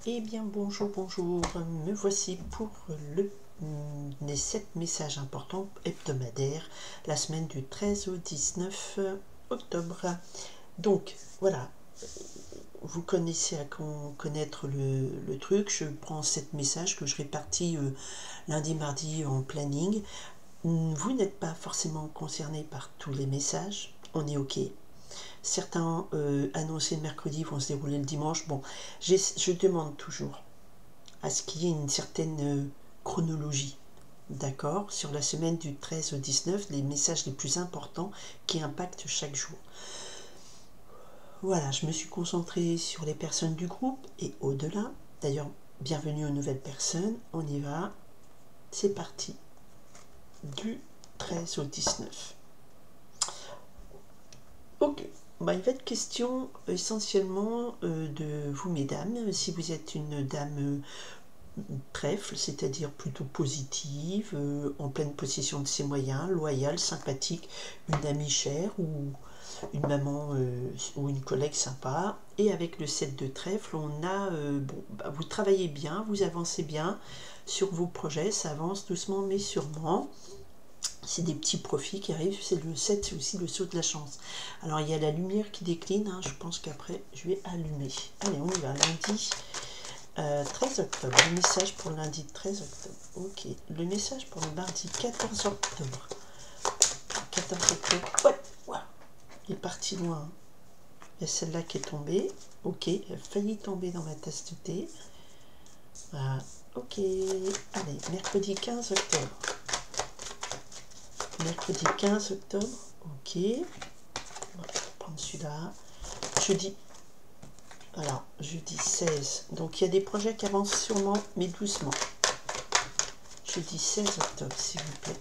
Eh bien bonjour, bonjour, me voici pour les 7 messages importants hebdomadaires, la semaine du 13 au 19 octobre. Donc voilà, vous connaissez à connaître le truc, je prends 7 messages que je répartis lundi, mardi en planning. Vous n'êtes pas forcément concerné par tous les messages, on est ok. Certains annoncés le mercredi vont se dérouler le dimanche. Bon, je demande toujours à ce qu'il y ait une certaine chronologie, d'accord, sur la semaine du 13 au 19, les messages les plus importants qui impactent chaque jour. Voilà, je me suis concentrée sur les personnes du groupe et au-delà. D'ailleurs, bienvenue aux nouvelles personnes, on y va, c'est parti, du 13 au 19. Ok, bah, il va être question essentiellement de vous mesdames, si vous êtes une dame trèfle, c'est-à-dire plutôt positive, en pleine possession de ses moyens, loyale, sympathique, une amie chère ou une maman ou une collègue sympa. Et avec le 7 de trèfle, on a, vous travaillez bien, vous avancez bien sur vos projets, ça avance doucement mais sûrement. C'est des petits profits qui arrivent, c'est le 7, c'est aussi le saut de la chance. Alors il y a la lumière qui décline, hein, je pense qu'après je vais allumer. Allez, on y va, lundi 13 octobre, le message pour le lundi 13 octobre. Ok, le message pour le mardi 14 octobre. 14 octobre, ouais, ouais. Il est parti loin. Il y a celle-là qui est tombée. Ok, elle a failli tomber dans ma tasse de thé. Voilà, ok. Allez, mercredi 15 octobre. Mercredi 15 octobre, ok. On va prendre celui-là. Jeudi. Alors, jeudi 16. Donc, il y a des projets qui avancent sûrement, mais doucement. Jeudi 16 octobre, s'il vous plaît.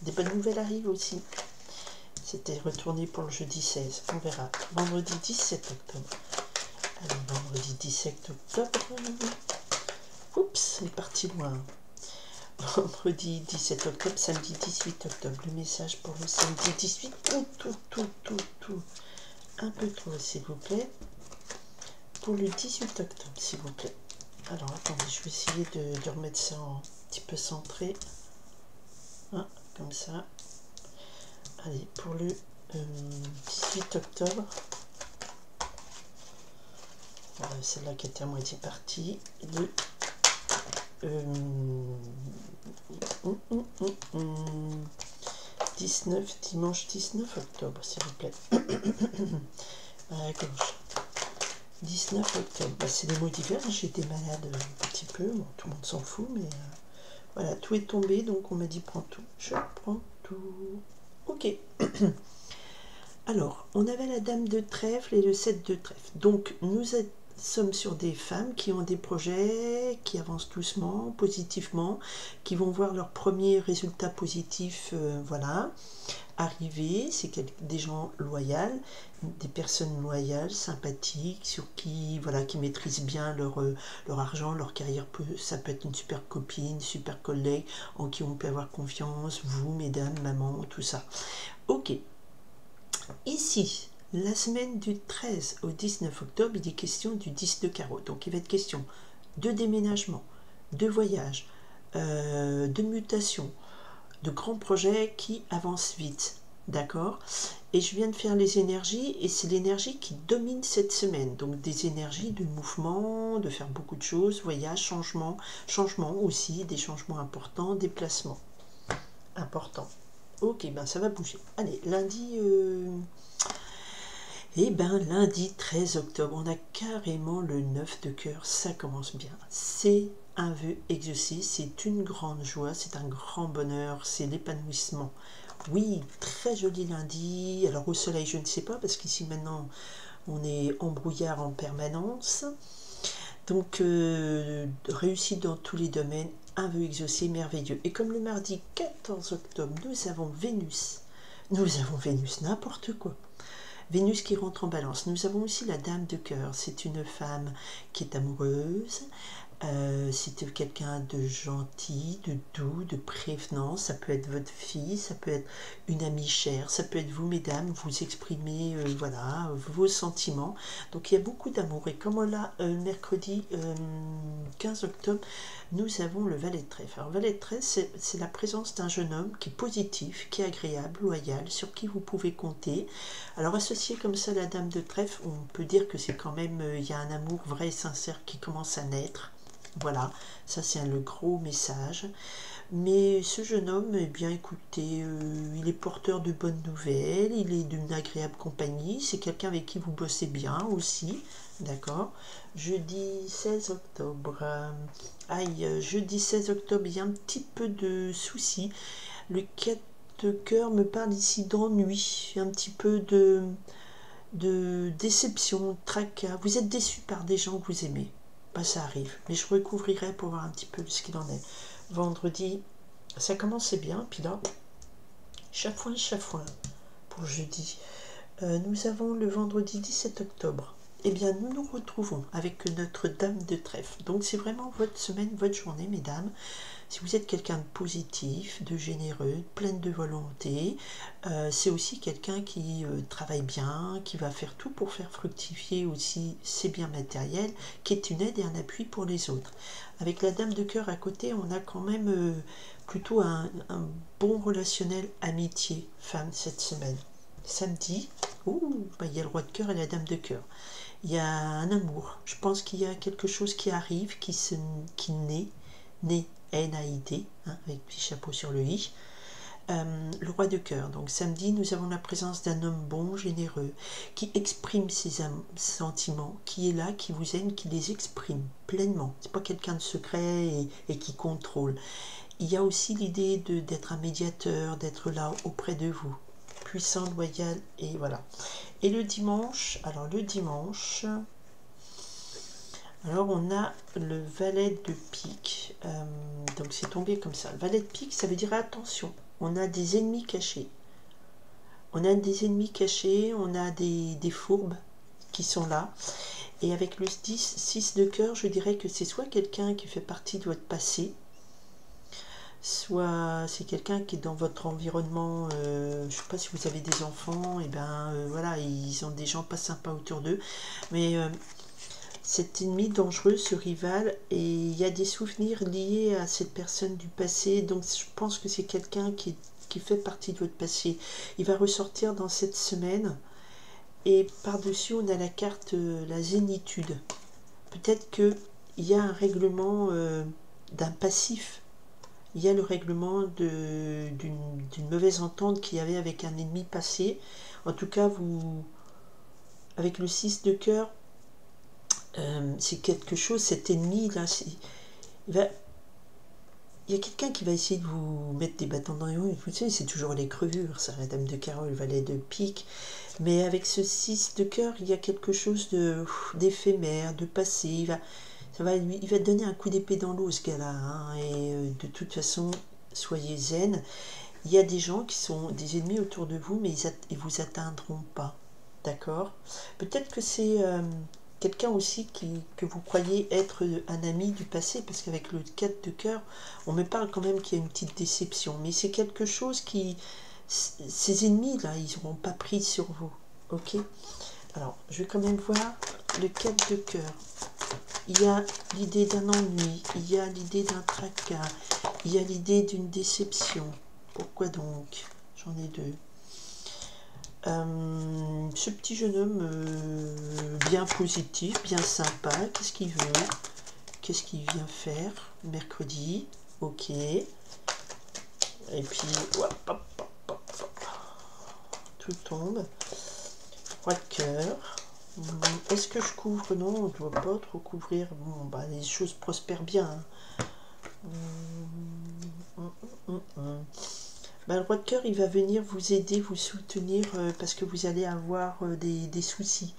Des bonnes nouvelles arrivent aussi. C'était retourné pour le jeudi 16. On verra. Vendredi 17 octobre. Allez, vendredi 17 octobre. Oups, c'est parti loin. Vendredi 17 octobre, samedi 18 octobre. Le message pour le samedi 18. Tout. Un peu trop, s'il vous plaît. Pour le 18 octobre, s'il vous plaît. Alors, attendez, je vais essayer de remettre ça un petit peu centré. Hein, comme ça. Allez, pour le 18 octobre. Celle-là qui était à moitié partie. Le 19, dimanche 19 octobre, s'il vous plaît. À gauche. 19 octobre, bah, c'est les mots d'hiver, j'étais malade un petit peu, bon, tout le monde s'en fout, mais voilà, tout est tombé, donc on m'a dit prends tout. Je prends tout. Ok. Alors, on avait la dame de trèfle et le 7 de trèfle. Donc, nous sommes sur des femmes qui ont des projets, qui avancent doucement, positivement, qui vont voir leurs premiers résultats positifs, voilà, arriver. C'est des gens loyaux, des personnes loyales, sympathiques, sur qui, voilà, qui maîtrisent bien leur argent, leur carrière. Ça peut être une super copine, super collègue, en qui on peut avoir confiance, vous, mesdames, maman, tout ça. Ok. Ici, la semaine du 13 au 19 octobre, il est question du 10 de carreau. Donc il va être question de déménagement, de voyage, de mutation, de grands projets qui avancent vite. D'accord? Et je viens de faire les énergies et c'est l'énergie qui domine cette semaine. Donc des énergies de mouvement, de faire beaucoup de choses, voyage, changement aussi, des changements importants, déplacements importants. Ok, ben ça va bouger. Allez, lundi... Eh ben lundi 13 octobre, on a carrément le 9 de cœur, ça commence bien. C'est un vœu exaucé, c'est une grande joie, c'est un grand bonheur, c'est l'épanouissement. Oui, très joli lundi. Alors au soleil, je ne sais pas, parce qu'ici maintenant, on est en brouillard en permanence. Donc, réussite dans tous les domaines, un vœu exaucé merveilleux. Et comme le mardi 14 octobre, nous avons Vénus, n'importe quoi. Vénus qui rentre en balance. Nous avons aussi la dame de cœur. C'est une femme qui est amoureuse, C'était quelqu'un de gentil, de doux, de prévenant. Ça peut être votre fille, ça peut être une amie chère, ça peut être vous, mesdames, vous exprimez voilà, vos sentiments. Donc il y a beaucoup d'amour. Et comme on l'a mercredi 15 octobre, nous avons le valet de trèfle. Alors, valet de trèfle, c'est la présence d'un jeune homme qui est positif, qui est agréable, loyal, sur qui vous pouvez compter. Alors, associé comme ça à la dame de trèfle, on peut dire que c'est quand même, il y a un amour vrai et sincère qui commence à naître. Voilà, ça c'est le gros message. Mais ce jeune homme, eh bien écoutez, il est porteur de bonnes nouvelles, il est d'une agréable compagnie, c'est quelqu'un avec qui vous bossez bien aussi, d'accord. Jeudi 16 octobre, jeudi 16 octobre, il y a un petit peu de soucis. Le 4 de cœur me parle ici d'ennui, un petit peu de déception, de tracas. Vous êtes déçu par des gens que vous aimez. Bah, ça arrive, mais je recouvrirai pour voir un petit peu ce qu'il en est. Vendredi, ça commençait bien, puis là, chafouin pour jeudi. Nous avons le vendredi 17 octobre. Eh bien, nous nous retrouvons avec notre dame de trèfle. Donc, c'est vraiment votre semaine, votre journée, mesdames. Si vous êtes quelqu'un de positif, de généreux, plein de volonté, c'est aussi quelqu'un qui travaille bien, qui va faire tout pour faire fructifier aussi ses biens matériels, qui est une aide et un appui pour les autres. Avec la dame de cœur à côté, on a quand même plutôt un bon relationnel amitié femme cette semaine. Samedi, il y a le roi de cœur et la dame de cœur. Il y a un amour. Je pense qu'il y a quelque chose qui arrive, qui naît, N-A-I-D, avec petit chapeau sur le i. Le roi de cœur. Donc samedi, nous avons la présence d'un homme bon, généreux, qui exprime ses sentiments, qui est là, qui vous aime, qui les exprime pleinement. C'est pas quelqu'un de secret et qui contrôle. Il y a aussi l'idée d'être un médiateur, d'être là auprès de vous. Puissant, loyal, et voilà. Et le dimanche, alors on a le valet de pique, donc c'est tombé comme ça. Le valet de pique, ça veut dire attention, on a des ennemis cachés. On a des ennemis cachés, on a des fourbes qui sont là. Et avec le 6 de cœur, je dirais que c'est soit quelqu'un qui fait partie de votre passé, soit c'est quelqu'un qui est dans votre environnement, je ne sais pas si vous avez des enfants, et ben voilà, ils ont des gens pas sympas autour d'eux, mais cet ennemi dangereux, ce rival, et il y a des souvenirs liés à cette personne du passé, donc je pense que c'est quelqu'un qui fait partie de votre passé. Il va ressortir dans cette semaine, et par-dessus on a la carte, la zénitude. Peut-être qu'il y a un règlement d'un passif. Il y a le règlement d'une mauvaise entente qu'il y avait avec un ennemi passé. En tout cas, avec le 6 de cœur, c'est quelque chose, cet ennemi-là, il y a quelqu'un qui va essayer de vous mettre des bâtons dans les roues. Vous savez, c'est toujours les crevures, ça, la dame de carreau, le valet de pique. Mais avec ce 6 de cœur, il y a quelque chose d'éphémère, de passé. Il va donner un coup d'épée dans l'eau, ce gars-là. Hein, et de toute façon, soyez zen. Il y a des gens qui sont des ennemis autour de vous, mais ils ne vous atteindront pas. D'accord? Peut-être que c'est quelqu'un aussi que vous croyez être un ami du passé, parce qu'avec le 4 de cœur, on me parle quand même qu'il y a une petite déception. Mais c'est quelque chose qui... Ces ennemis-là, ils n'auront pas pris sur vous. Ok? Alors, je vais quand même voir le 4 de cœur. Il y a l'idée d'un ennui, il y a l'idée d'un tracas, il y a l'idée d'une déception. Pourquoi donc? J'en ai deux. Ce petit jeune homme bien positif, bien sympa, qu'est-ce qu'il veut? Qu'est-ce qu'il vient faire mercredi? Ok. Et puis, hop, hop, hop, hop, hop. Tout tombe. Roi de cœur. Est-ce que je couvre? Non, on ne doit pas trop couvrir. Bon, bah, les choses prospèrent bien. Bah, le roi de cœur, il va venir vous aider, vous soutenir parce que vous allez avoir des soucis.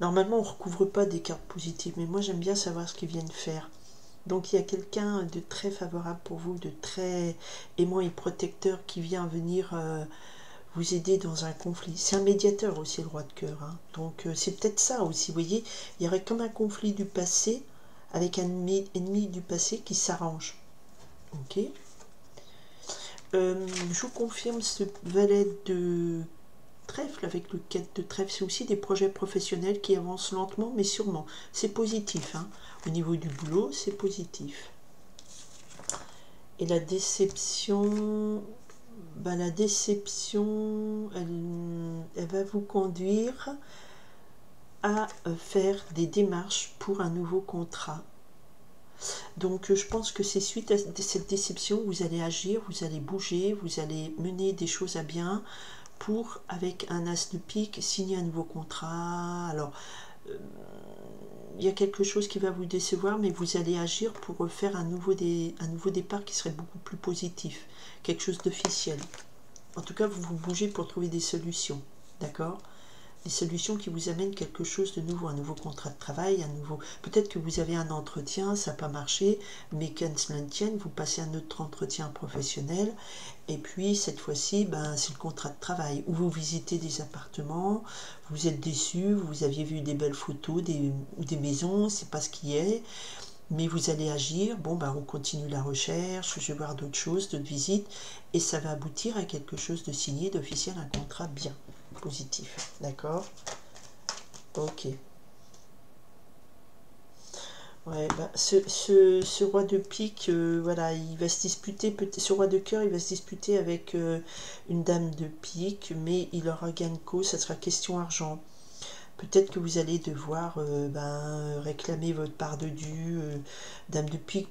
Normalement, on ne recouvre pas des cartes positives, mais moi, j'aime bien savoir ce qu'ils viennent faire. Donc, il y a quelqu'un de très favorable pour vous, de très aimant et protecteur qui vient venir vous aider dans un conflit. C'est un médiateur aussi, le roi de cœur. Hein. Donc, c'est peut-être ça aussi. Vous voyez, il y aurait comme un conflit du passé avec un ennemi du passé qui s'arrange. Ok. Je vous confirme ce valet de trèfle avec le 4 de trèfle, c'est aussi des projets professionnels qui avancent lentement mais sûrement. C'est positif, hein. Au niveau du boulot, c'est positif. Et la déception, la déception, elle va vous conduire à faire des démarches pour un nouveau contrat. Donc je pense que c'est suite à cette déception, vous allez agir, vous allez bouger, vous allez mener des choses à bien pour, avec un as de pique, signer un nouveau contrat. Alors, il y a quelque chose qui va vous décevoir, mais vous allez agir pour faire un nouveau départ qui serait beaucoup plus positif, quelque chose d'officiel. En tout cas, vous bougez pour trouver des solutions, d'accord ? Des solutions qui vous amènent quelque chose de nouveau, un nouveau contrat de travail, un nouveau... Peut-être que vous avez un entretien, ça n'a pas marché, mais qu'un cela ne tienne, vous passez un autre entretien professionnel, et puis cette fois-ci, c'est le contrat de travail, où vous visitez des appartements, vous êtes déçu, vous aviez vu des belles photos, des maisons, c'est pas ce qui est, mais vous allez agir, on continue la recherche, je vais voir d'autres choses, d'autres visites, et ça va aboutir à quelque chose de signé, d'officiel, un contrat bien positif, d'accord? Ok. Ouais, ce roi de pique, voilà, il va se disputer, ce roi de cœur, il va se disputer avec une dame de pique, mais il aura gain de cause, ça sera question argent. Peut-être que vous allez devoir réclamer votre part de dû, dame de pique,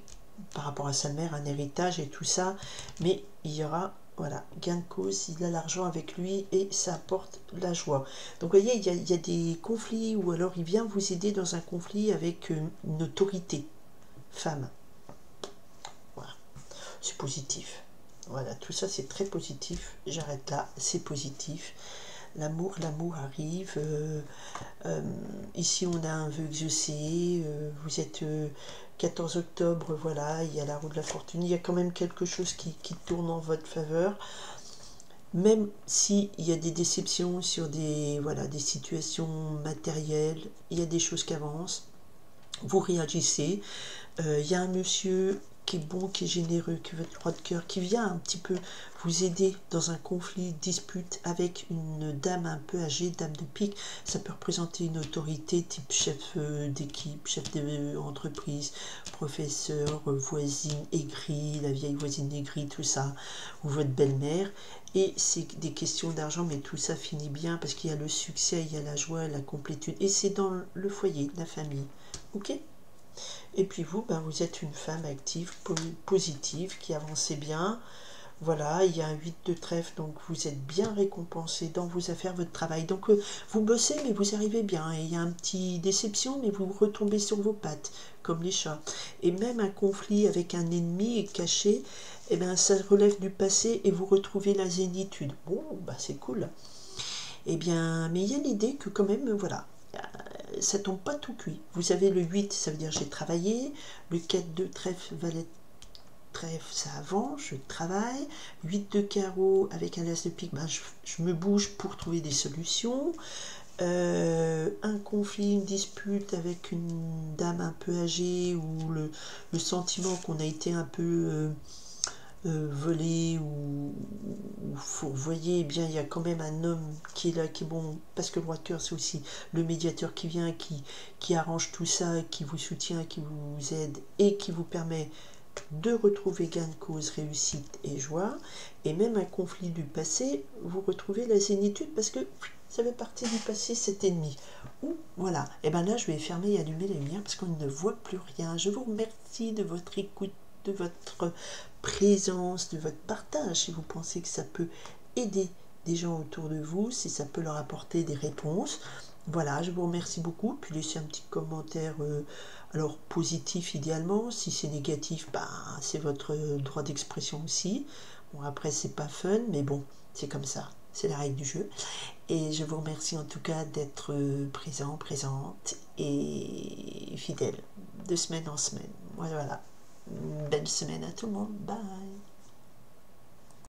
par rapport à sa mère, un héritage et tout ça, mais il y aura, voilà, gain de cause, il a l'argent avec lui et ça apporte la joie. Donc vous voyez, il y a des conflits, ou alors il vient vous aider dans un conflit avec une autorité, femme. Voilà, c'est positif. Voilà, tout ça c'est très positif, j'arrête là, c'est positif. L'amour arrive. Ici, on a un vœu exaucé. Vous êtes 14 octobre, voilà, il y a la roue de la fortune. Il y a quand même quelque chose qui tourne en votre faveur. Même s'il y a des déceptions sur des situations matérielles, il y a des choses qui avancent. Vous réagissez. Il y a un monsieur qui est bon, qui est généreux, qui veut être roi de cœur, qui vient un petit peu vous aider dans un conflit, dispute avec une dame un peu âgée, dame de pique. Ça peut représenter une autorité type chef d'équipe, chef d'entreprise, professeur, voisine aigrie, la vieille voisine aigrie, tout ça, ou votre belle-mère. Et c'est des questions d'argent, mais tout ça finit bien parce qu'il y a le succès, il y a la joie, la complétude. Et c'est dans le foyer, la famille. Ok ? Et puis vous, vous êtes une femme active, positive, qui avancez bien. Voilà, il y a un 8 de trèfle, donc vous êtes bien récompensé dans vos affaires, votre travail. Donc vous bossez, mais vous arrivez bien. Et il y a un petit déception, mais vous retombez sur vos pattes, comme les chats. Et même un conflit avec un ennemi caché, ça relève du passé et vous retrouvez la zénitude. Bon, c'est cool. Eh bien, mais il y a l'idée que quand même, voilà, ça tombe pas tout cuit. Vous avez le 8, ça veut dire j'ai travaillé. Le 4 de trèfle, valet trèfle, ça avance, je travaille. 8 de carreau avec un as de pique, je me bouge pour trouver des solutions. Un conflit, une dispute avec une dame un peu âgée, ou le sentiment qu'on a été un peu volé, ou vous voyez, bien il y a quand même un homme qui est là, qui est bon, parce que le roi de cœur c'est aussi le médiateur qui vient, qui arrange tout ça, qui vous soutient, qui vous aide et qui vous permet de retrouver gain de cause, réussite et joie. Et même un conflit du passé, vous retrouvez la zénitude parce que ça fait partie du passé, cet ennemi. Ou voilà, et là je vais fermer et allumer les lumières parce qu'on ne voit plus rien. Je vous remercie de votre écoute, de votre présence, de votre partage, si vous pensez que ça peut aider des gens autour de vous, si ça peut leur apporter des réponses. Voilà, je vous remercie beaucoup. Puis laissez un petit commentaire, alors positif idéalement. Si c'est négatif, c'est votre droit d'expression aussi. Bon, après, c'est pas fun, mais bon, c'est comme ça. C'est la règle du jeu. Et je vous remercie en tout cas d'être présent, présente et fidèle de semaine en semaine. Voilà. Belle semaine à tout le monde. Bye.